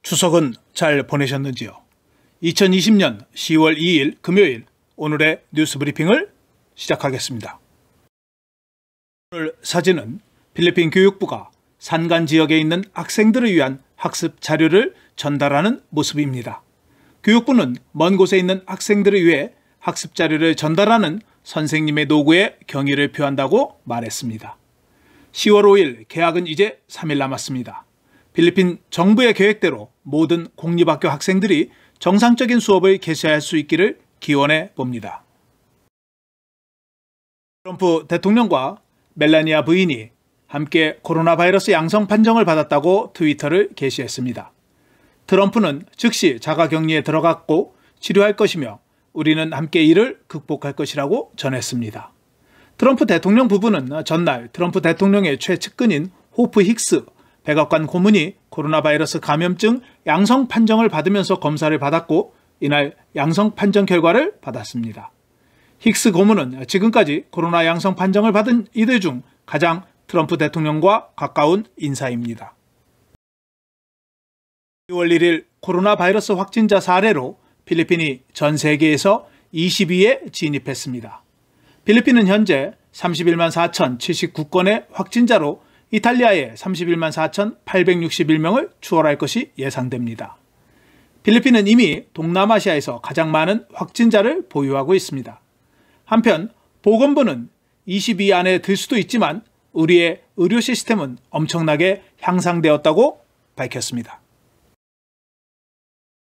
추석은 잘 보내셨는지요? 2020년 10월 2일 금요일 오늘의 뉴스 브리핑을 시작하겠습니다. 오늘 사진은 필리핀 교육부가 산간 지역에 있는 학생들을 위한 학습 자료를 전달하는 모습입니다. 교육부는 먼 곳에 있는 학생들을 위해 학습 자료를 전달하는 선생님의 노고에 경의를 표한다고 말했습니다. 10월 5일 개학은 이제 3일 남았습니다. 필리핀 정부의 계획대로 모든 공립학교 학생들이 정상적인 수업을 개시할 수 있기를 기원해 봅니다. 트럼프 대통령과 멜라니아 부인이 함께 코로나 바이러스 양성 판정을 받았다고 트위터를 게시했습니다. 트럼프는 즉시 자가격리에 들어갔고 치료할 것이며 우리는 함께 이를 극복할 것이라고 전했습니다. 트럼프 대통령 부부는 전날 트럼프 대통령의 최측근인 호프 힉스 백악관 고문이 코로나 바이러스 감염증 양성 판정을 받으면서 검사를 받았고 이날 양성 판정 결과를 받았습니다. 힉스 고문은 지금까지 코로나 양성 판정을 받은 이들 중 가장 트럼프 대통령과 가까운 인사입니다. 10월 1일 코로나 바이러스 확진자 사례로 필리핀이 전 세계에서 20위에 진입했습니다. 필리핀은 현재 31만 4,079건의 확진자로 이탈리아의 31만 4,861명을 추월할 것이 예상됩니다. 필리핀은 이미 동남아시아에서 가장 많은 확진자를 보유하고 있습니다. 한편 보건부는 20위 안에 들 수도 있지만 우리의 의료 시스템은 엄청나게 향상되었다고 밝혔습니다.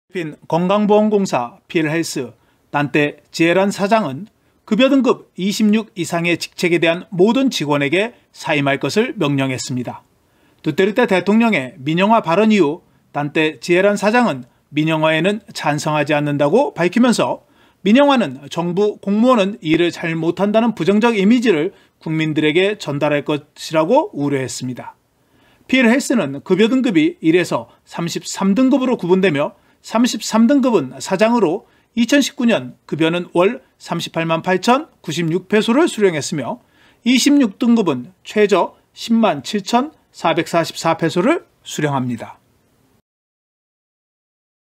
필리핀 건강보험공사 필헬스 단테 지에란 사장은 급여 등급 26 이상의 직책에 대한 모든 직원에게 사임할 것을 명령했습니다. 두테르테 대통령의 민영화 발언 이후 단테 지에란 사장은 민영화에는 찬성하지 않는다고 밝히면서 민영화는 정부 공무원은 일을 잘 못한다는 부정적 이미지를 국민들에게 전달할 것이라고 우려했습니다. 필헬스는 급여 등급이 1에서 33등급으로 구분되며 33등급은 사장으로 2019년 급여는 월 38만 8,096페소를 수령했으며 26등급은 최저 10만 7,444페소를 수령합니다.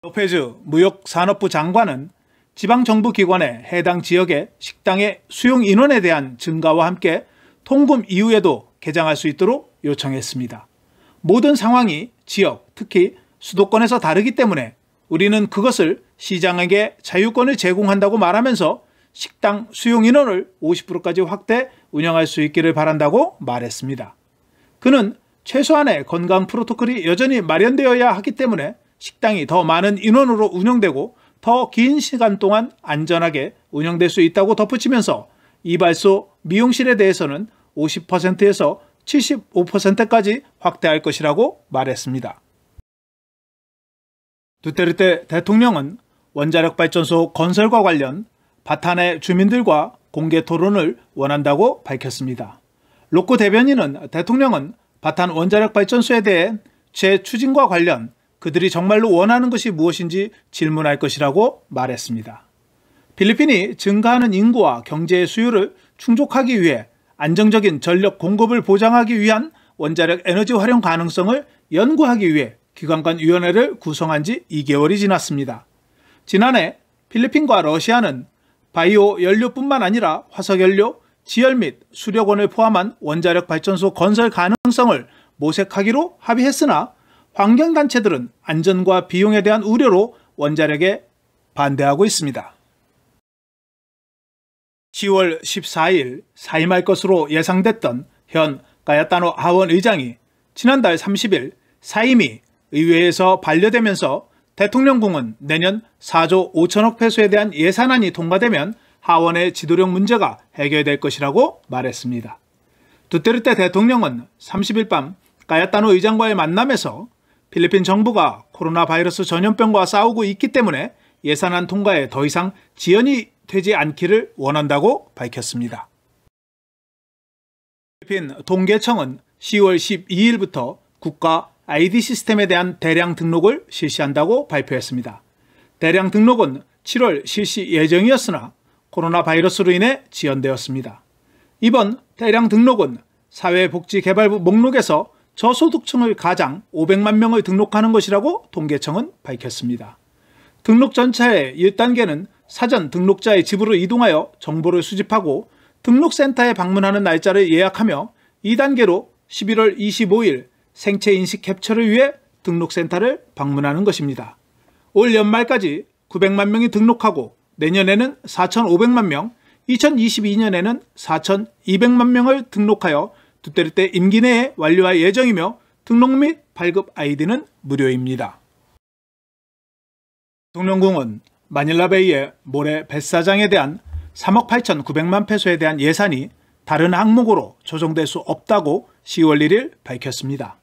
로페즈 무역산업부 장관은 지방정부기관에 해당 지역의 식당의 수용 인원에 대한 증가와 함께 통금 이후에도 개장할 수 있도록 요청했습니다. 모든 상황이 지역, 특히 수도권에서 다르기 때문에 우리는 그것을 시장에게 자유권을 제공한다고 말하면서 식당 수용 인원을 50%까지 확대 운영할 수 있기를 바란다고 말했습니다. 그는 최소한의 건강 프로토콜이 여전히 마련되어야 하기 때문에 식당이 더 많은 인원으로 운영되고 더 긴 시간 동안 안전하게 운영될 수 있다고 덧붙이면서 이발소, 미용실에 대해서는 50%에서 75%까지 확대할 것이라고 말했습니다. 두테르테 대통령은 원자력발전소 건설과 관련 바탄의 주민들과 공개 토론을 원한다고 밝혔습니다. 로코 대변인은 대통령은 바탄 원자력발전소에 대해 재추진과 관련 그들이 정말로 원하는 것이 무엇인지 질문할 것이라고 말했습니다. 필리핀이 증가하는 인구와 경제의 수요를 충족하기 위해 안정적인 전력 공급을 보장하기 위한 원자력 에너지 활용 가능성을 연구하기 위해 기관 간 위원회를 구성한 지 2개월이 지났습니다. 지난해 필리핀과 러시아는 바이오 연료뿐만 아니라 화석연료, 지열 및 수력원을 포함한 원자력 발전소 건설 가능성을 모색하기로 합의했으나 환경단체들은 안전과 비용에 대한 우려로 원자력에 반대하고 있습니다. 10월 14일 사임할 것으로 예상됐던 현 까야타노 하원 의장이 지난달 30일 사임이 의회에서 반려되면서 대통령궁은 내년 4조 5천억 페소에 대한 예산안이 통과되면 하원의 지도력 문제가 해결될 것이라고 말했습니다. 두테르테 대통령은 30일 밤 까야타노 의장과의 만남에서 필리핀 정부가 코로나 바이러스 전염병과 싸우고 있기 때문에 예산안 통과에 더 이상 지연이 되지 않기를 원한다고 밝혔습니다. 필리핀 통계청은 10월 12일부터 국가 ID 시스템에 대한 대량 등록을 실시한다고 발표했습니다. 대량 등록은 7월 실시 예정이었으나 코로나 바이러스로 인해 지연되었습니다. 이번 대량 등록은 사회복지개발부 목록에서 저소득층을 가장 500만 명을 등록하는 것이라고 통계청은 밝혔습니다. 등록 전차의 1단계는 사전 등록자의 집으로 이동하여 정보를 수집하고 등록센터에 방문하는 날짜를 예약하며 2단계로 11월 25일 생체인식 캡처를 위해 등록센터를 방문하는 것입니다. 올 연말까지 900만 명이 등록하고 내년에는 4,500만 명, 2022년에는 4,200만 명을 등록하여 두테르테 임기 내에 완료할 예정이며 등록 및 발급 아이디는 무료입니다. 대통령궁은 마닐라베이의 모래 뱃사장에 대한 3억 8,900만 페소에 대한 예산이 다른 항목으로 조정될 수 없다고 10월 1일 밝혔습니다.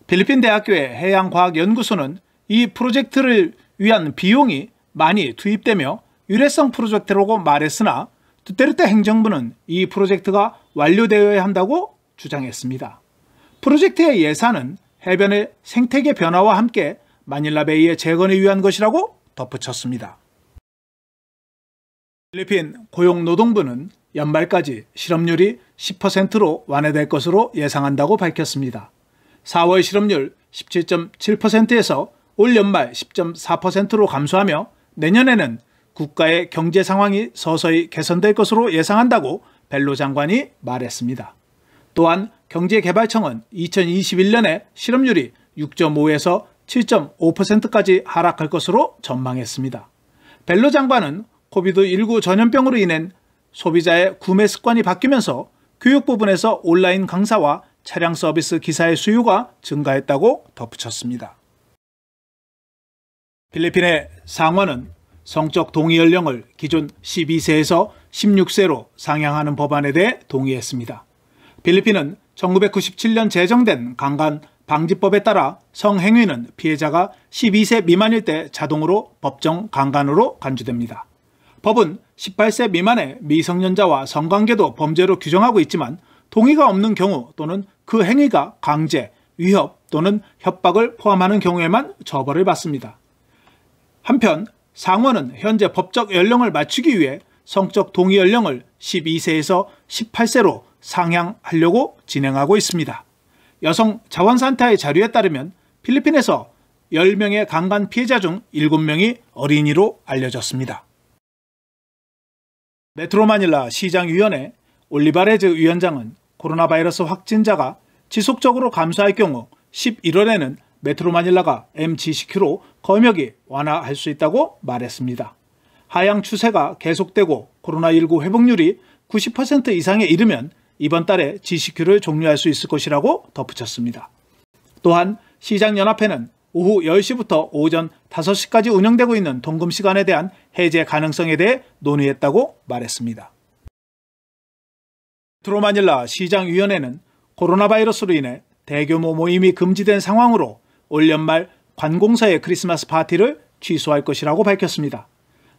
필리핀 대학교의 해양과학연구소는 이 프로젝트를 위한 비용이 많이 투입되며 일회성 프로젝트라고 말했으나 두테르테 행정부는 이 프로젝트가 완료되어야 한다고 주장했습니다. 프로젝트의 예산은 해변의 생태계 변화와 함께 마닐라베이의 재건을 위한 것이라고 덧붙였습니다. 필리핀 고용노동부는 연말까지 실업률이 10%로 완화될 것으로 예상한다고 밝혔습니다. 4월 실업률 17.7%에서 올 연말 10.4%로 감소하며 내년에는 국가의 경제 상황이 서서히 개선될 것으로 예상한다고 벨로 장관이 말했습니다. 또한 경제개발청은 2021년에 실업률이 6.5에서 7.5%까지 하락할 것으로 전망했습니다. 벨로 장관은 코비드19 전염병으로 인한 소비자의 구매 습관이 바뀌면서 교육 부분에서 온라인 강사와 차량 서비스 기사의 수요가 증가했다고 덧붙였습니다. 필리핀의 상원은 성적 동의 연령을 기존 12세에서 16세로 상향하는 법안에 대해 동의했습니다. 필리핀은 1997년 제정된 강간 방지법에 따라 성행위는 피해자가 12세 미만일 때 자동으로 법정 강간으로 간주됩니다. 법은 18세 미만의 미성년자와 성관계도 범죄로 규정하고 있지만 동의가 없는 경우 또는 그 행위가 강제, 위협 또는 협박을 포함하는 경우에만 처벌을 받습니다. 한편 상원은 현재 법적 연령을 맞추기 위해 성적 동의 연령을 12세에서 18세로 상향하려고 진행하고 있습니다. 여성 자원센터의 자료에 따르면 필리핀에서 10명의 강간 피해자 중 7명이 어린이로 알려졌습니다. 메트로 마닐라 시장위원회 올리바레즈 위원장은 코로나 바이러스 확진자가 지속적으로 감소할 경우 11월에는 메트로 마닐라가 MGCQ로 검역이 완화할 수 있다고 말했습니다. 하향 추세가 계속되고 코로나19 회복률이 90% 이상에 이르면 이번 달에 GCQ를 종료할 수 있을 것이라고 덧붙였습니다. 또한 시장연합회는 오후 10시부터 오전 5시까지 운영되고 있는 동금시간에 대한 해제 가능성에 대해 논의했다고 말했습니다. 메트로 마닐라 시장위원회는 코로나 바이러스로 인해 대규모 모임이 금지된 상황으로 올 연말 관공서의 크리스마스 파티를 취소할 것이라고 밝혔습니다.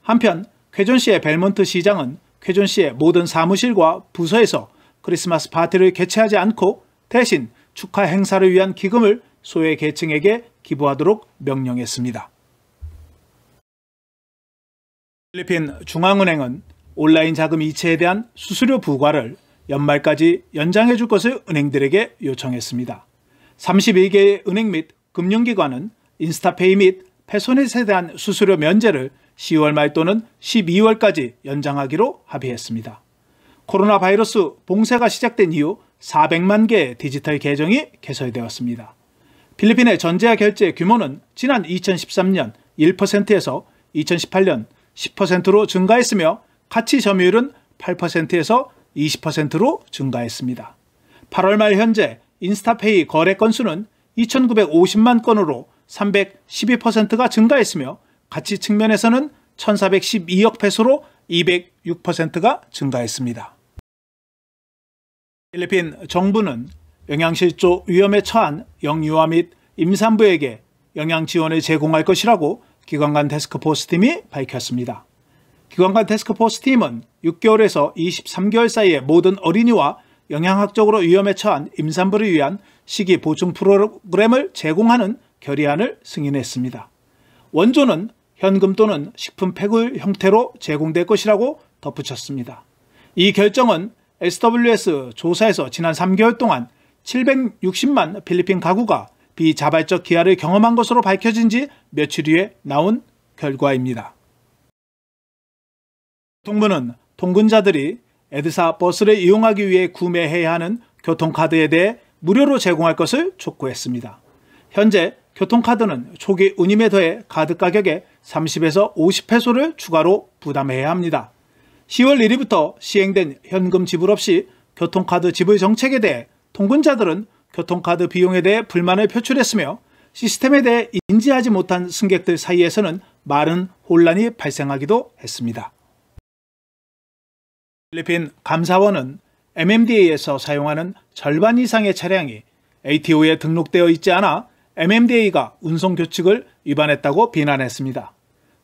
한편 쾌존시의 벨몬트 시장은 쾌존시의 모든 사무실과 부서에서 크리스마스 파티를 개최하지 않고 대신 축하 행사를 위한 기금을 소외 계층에게 기부하도록 명령했습니다. 필리핀 중앙은행은 온라인 자금 이체에 대한 수수료 부과를 연말까지 연장해 줄 것을 은행들에게 요청했습니다. 31개의 은행 및 금융기관은 인스타페이 및 페소넷에 대한 수수료 면제를 10월 말 또는 12월까지 연장하기로 합의했습니다. 코로나 바이러스 봉쇄가 시작된 이후 400만 개의 디지털 계정이 개설되었습니다. 필리핀의 전자 결제 규모는 지난 2013년 1%에서 2018년 10%로 증가했으며 가치 점유율은 8%에서 20%로 증가했습니다. 8월 말 현재 인스타페이 거래 건수는 2,950만 건으로 312%가 증가했으며 가치 측면에서는 1,412억 페소로 206%가 증가했습니다. 필리핀 정부는 영양실조 위험에 처한 영유아 및 임산부에게 영양 지원을 제공할 것이라고 기관 간 태스크포스 팀이 밝혔습니다. 기관 간 태스크포스 팀은 6개월에서 23개월 사이의 모든 어린이와 영양학적으로 위험에 처한 임산부를 위한 식이 보충 프로그램을 제공하는 결의안을 승인했습니다. 원조는 현금 또는 식품 팩을 형태로 제공될 것이라고 덧붙였습니다. 이 결정은 SWS 조사에서 지난 3개월 동안 760만 필리핀 가구가 비자발적 기아를 경험한 것으로 밝혀진 지 며칠 후에 나온 결과입니다. 통부는 통근자들이 에드사 버스를 이용하기 위해 구매해야 하는 교통카드에 대해 무료로 제공할 것을 촉구했습니다. 현재 교통카드는 초기 운임에 더해 카드 가격의 30에서 50페소를 추가로 부담해야 합니다. 10월 1일부터 시행된 현금 지불 없이 교통카드 지불 정책에 대해 통근자들은 교통카드 비용에 대해 불만을 표출했으며 시스템에 대해 인지하지 못한 승객들 사이에서는 많은 혼란이 발생하기도 했습니다. 필리핀 감사원은 MMDA에서 사용하는 절반 이상의 차량이 ATO에 등록되어 있지 않아 MMDA가 운송규칙을 위반했다고 비난했습니다.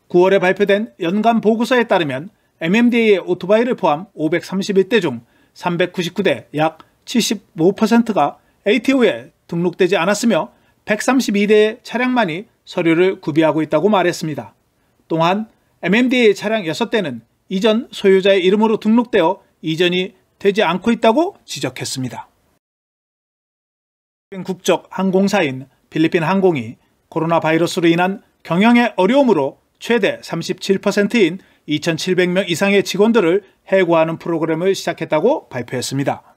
9월에 발표된 연간 보고서에 따르면 MMDA의 오토바이를 포함 531대 중 399대 약 75%가 ATO에 등록되지 않았으며 132대의 차량만이 서류를 구비하고 있다고 말했습니다. 또한 MMDA 차량 6대는 이전 소유자의 이름으로 등록되어 이전이 되지 않고 있다고 지적했습니다. 국적 항공사인 필리핀 항공이 코로나 바이러스로 인한 경영의 어려움으로 최대 37%인 2,700명 이상의 직원들을 해고하는 프로그램을 시작했다고 발표했습니다.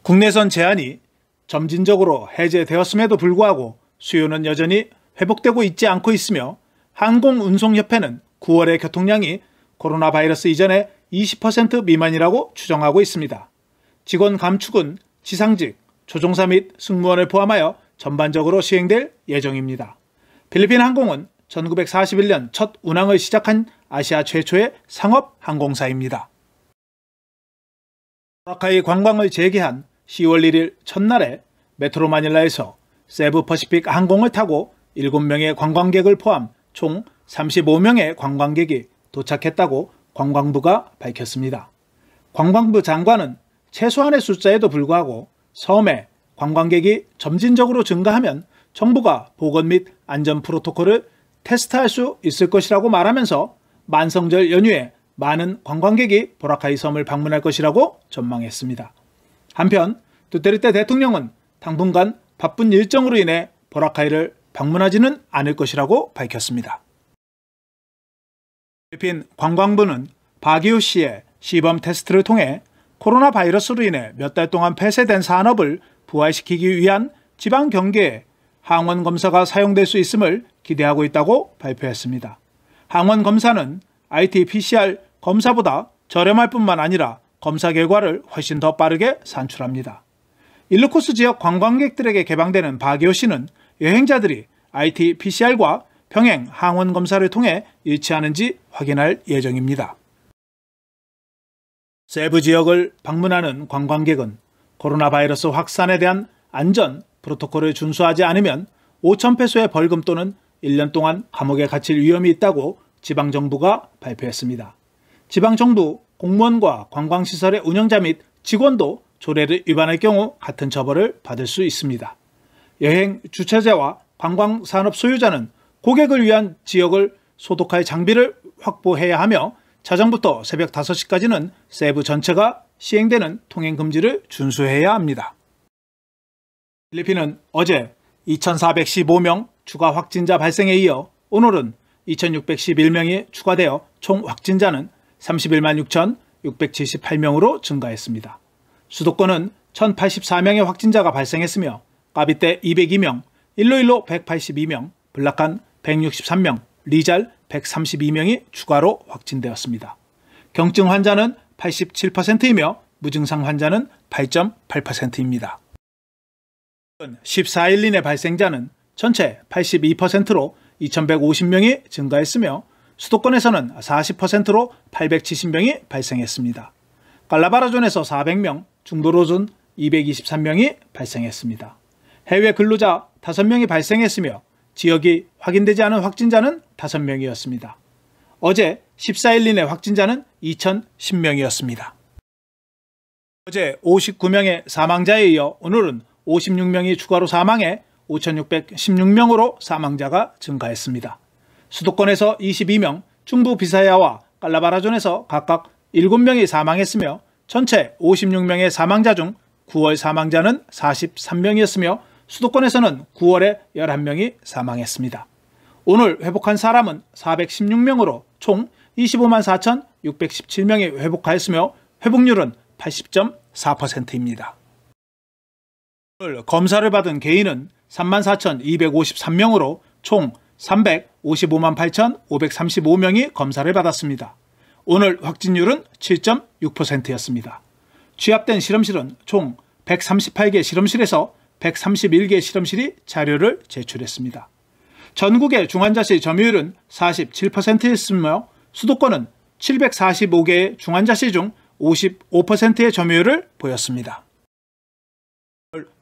국내선 제한이 점진적으로 해제되었음에도 불구하고 수요는 여전히 회복되고 있지 않고 있으며 항공운송협회는 9월의 교통량이 코로나 바이러스 이전의 20% 미만이라고 추정하고 있습니다. 직원 감축은 지상직, 조종사 및 승무원을 포함하여 전반적으로 시행될 예정입니다. 필리핀 항공은 1941년 첫 운항을 시작한 아시아 최초의 상업 항공사입니다. 보라카이 관광을 재개한 10월 1일 첫날에 메트로 마닐라에서 세부 퍼시픽 항공을 타고 7명의 관광객을 포함 총 35명의 관광객이 도착했다고 관광부가 밝혔습니다. 관광부 장관은 최소한의 숫자에도 불구하고 섬에 관광객이 점진적으로 증가하면 정부가 보건 및 안전 프로토콜을 테스트할 수 있을 것이라고 말하면서 만성절 연휴에 많은 관광객이 보라카이 섬을 방문할 것이라고 전망했습니다. 한편 두테르테 대통령은 당분간 바쁜 일정으로 인해 보라카이를 방문하지는 않을 것이라고 밝혔습니다. 필리핀 관광부는 바기우 씨의 시범 테스트를 통해 코로나 바이러스로 인해 몇 달 동안 폐쇄된 산업을 부활시키기 위한 지방 경계에 항원 검사가 사용될 수 있음을 기대하고 있다고 발표했습니다. 항원 검사는 RT-PCR 검사보다 저렴할 뿐만 아니라 검사 결과를 훨씬 더 빠르게 산출합니다. 일루코스 지역 관광객들에게 개방되는 바기오시는 여행자들이 RT-PCR과 병행 항원 검사를 통해 일치하는지 확인할 예정입니다. 세부 지역을 방문하는 관광객은 코로나 바이러스 확산에 대한 안전 프로토콜을 준수하지 않으면 5,000페소의 벌금 또는 1년 동안 감옥에 갇힐 위험이 있다고 지방정부가 발표했습니다. 지방정부, 공무원과 관광시설의 운영자 및 직원도 조례를 위반할 경우 같은 처벌을 받을 수 있습니다. 여행 주최자와 관광산업 소유자는 고객을 위한 지역을 소독할 장비를 확보해야 하며 자정부터 새벽 5시까지는 세부 전체가 시행되는 통행금지를 준수해야 합니다. 필리핀은 어제 2,415명 추가 확진자 발생에 이어 오늘은 2,611명이 추가되어 총 확진자는 31만 6,678명으로 증가했습니다. 수도권은 1,084명의 확진자가 발생했으며 까비떼 202명, 일로일로 182명, 블라칸 163명, 리잘 132명이 추가로 확진되었습니다. 경증 환자는 87%이며 무증상 환자는 8.8%입니다. 14일 이내 발생자는 전체 82%로 2,150명이 증가했으며 수도권에서는 40%로 870명이 발생했습니다. 깔라바라존에서 400명, 중부로존 223명이 발생했습니다. 해외 근로자 5명이 발생했으며 지역이 확인되지 않은 확진자는 5명이었습니다. 어제 14일 이내 확진자는 2,010명이었습니다. 어제 59명의 사망자에 이어 오늘은 56명이 추가로 사망해 5,616명으로 사망자가 증가했습니다. 수도권에서 22명, 중부 비사야와 깔라바라존에서 각각 7명이 사망했으며 전체 56명의 사망자 중 9월 사망자는 43명이었으며 수도권에서는 9월에 11명이 사망했습니다. 오늘 회복한 사람은 416명으로 총 25만 4,617명이 회복하였으며 회복률은 80.4%입니다. 오늘 검사를 받은 개인은 34,253명으로 총 355만 8,535명이 검사를 받았습니다. 오늘 확진율은 7.6%였습니다. 취합된 실험실은 총 138개 실험실에서 131개 실험실이 자료를 제출했습니다. 전국의 중환자실 점유율은 47%였으며 수도권은 745개의 중환자실 중 55%의 점유율을 보였습니다.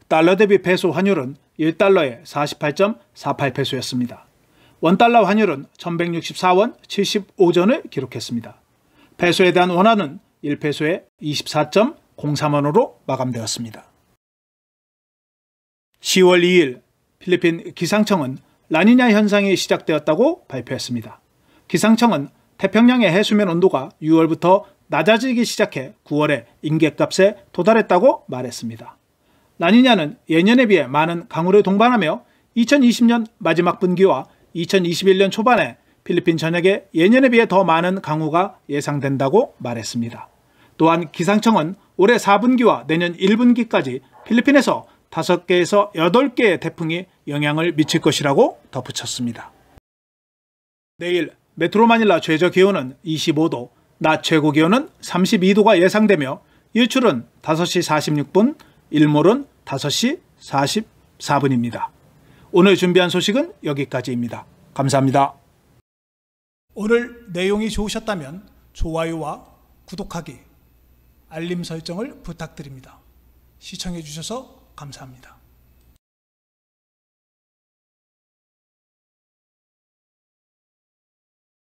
달러 대비 페소 환율은 1달러에 48.48페소였습니다. 원달러 환율은 1164원 75전을 기록했습니다. 페소에 대한 원화는 1페소에 24.03원으로 마감되었습니다. 10월 2일 필리핀 기상청은 라니냐 현상이 시작되었다고 발표했습니다. 기상청은 태평양의 해수면 온도가 6월부터 낮아지기 시작해 9월에 임계값에 도달했다고 말했습니다. 라니냐는 예년에 비해 많은 강우를 동반하며 2020년 마지막 분기와 2021년 초반에 필리핀 전역에 예년에 비해 더 많은 강우가 예상된다고 말했습니다. 또한 기상청은 올해 4분기와 내년 1분기까지 필리핀에서 5개에서 8개의 태풍이 영향을 미칠 것이라고 덧붙였습니다. 내일 메트로 마닐라 최저 기온은 25도, 낮 최고 기온은 32도가 예상되며 일출은 5시 46분, 일몰은 5시 44분입니다. 오늘 준비한 소식은 여기까지입니다. 감사합니다. 오늘 내용이 좋으셨다면 좋아요와 구독하기, 알림 설정을 부탁드립니다. 시청해 주셔서 감사합니다.